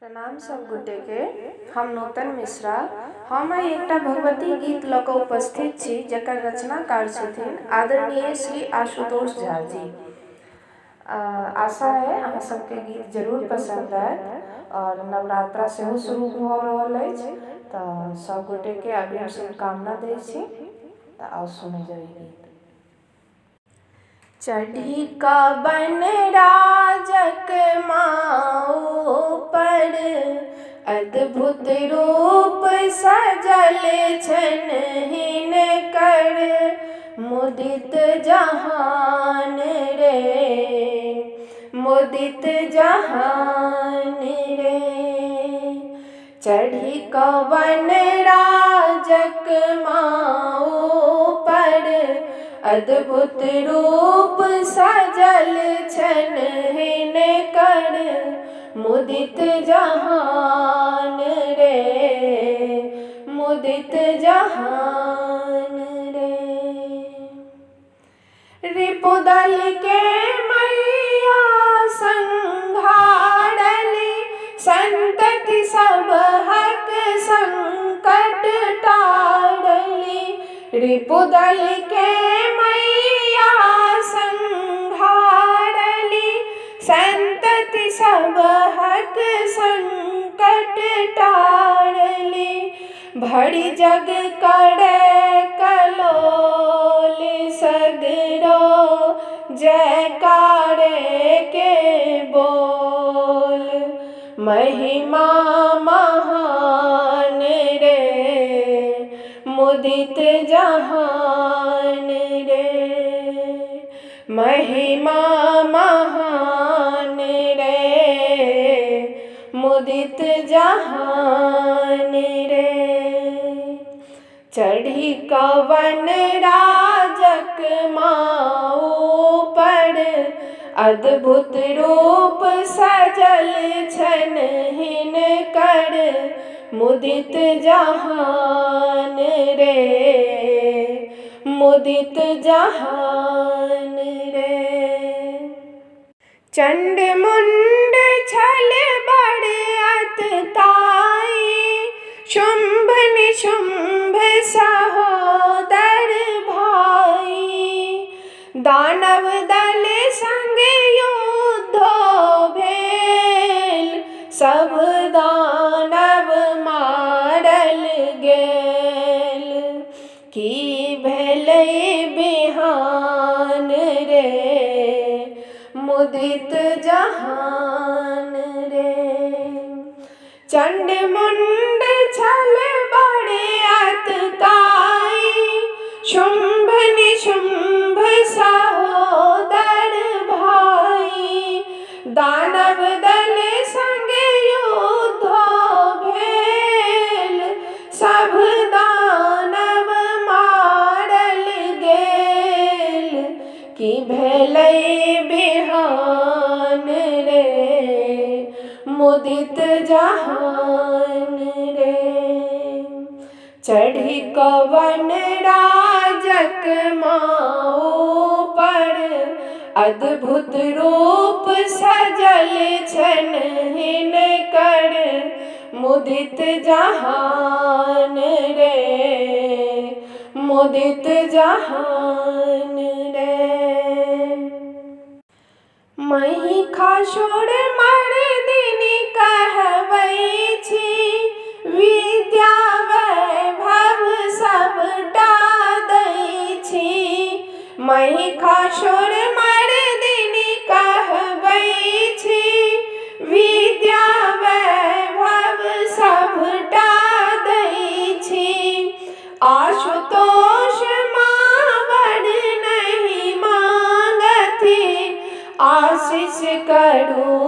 प्रणाम सब गोटे के। हम नूतन मिश्रा। हम एकटा भगवती गीत लऽ कऽ उपस्थित छी जकर रचनाकार छथिन आदरणीय श्री आशुतोष झा जी। आशा है अहाँ सबके गीत जरूर पसंद आयत और नवरात्रा सेहो शुरू भऽ रहल अछि तऽ सब गोटे के अग्रिम शुभकामना दै छी। तऽ आओ सुनै जाई गीत। चढ़ी कवन राजक माओ पर अद्भुत रूप सजल छन हिनकर मुदित जहान रे, मुदित जहान रे। चढ़ी कवन राजक माओ पर अद्भुत रूप सजल छन हिनकर मुदित जहान रे, मुदित जहान रे। रिपुदल के मैया संघारली संतति सब हक संकट टारली। रिपुदल के मैया संघारली संतति सब हक संकट टारली। भरी जग करे कलोल सगरो जयकारे के बोल। महिमा महान रे मुदित जहान रे, महिमा महान रे मुदित जहान रे। चढ़ी कवन राजक माओ पर अद्भुत रूप सजल छन हिनकर मुदित जहान रे, मुदित जहान रे। चंड मुंड छल बड़ अतताई शुंभ निशुंभ सहोदर भाई। दानव दल संग युद्धो भेल सब दानव मारल गेल। की भेलै बिहान रे मुदित जहान रे। चंड मुंड छल बड़ अतताई शुंभ निशुंभ सहोदर भाई। दानव दल संग युद्धो भेल सब दानव मारल गेल। की भेलै बिहान रे मुदित जहान रे। चढ़ी कवन राजक माओ पर अद्भुत रूप सजल छन हिनकर मुदित जहान रे, मुदित जहान रे। महिषासुर मर्दिनी कहबै छी विद्या वैभव सबटा दै छी। महिषासुर मर्दिनी कहबै छी विद्या वैभव सबटा दै छी। आशुतोष मावर नहीं मांगथि आशीष करू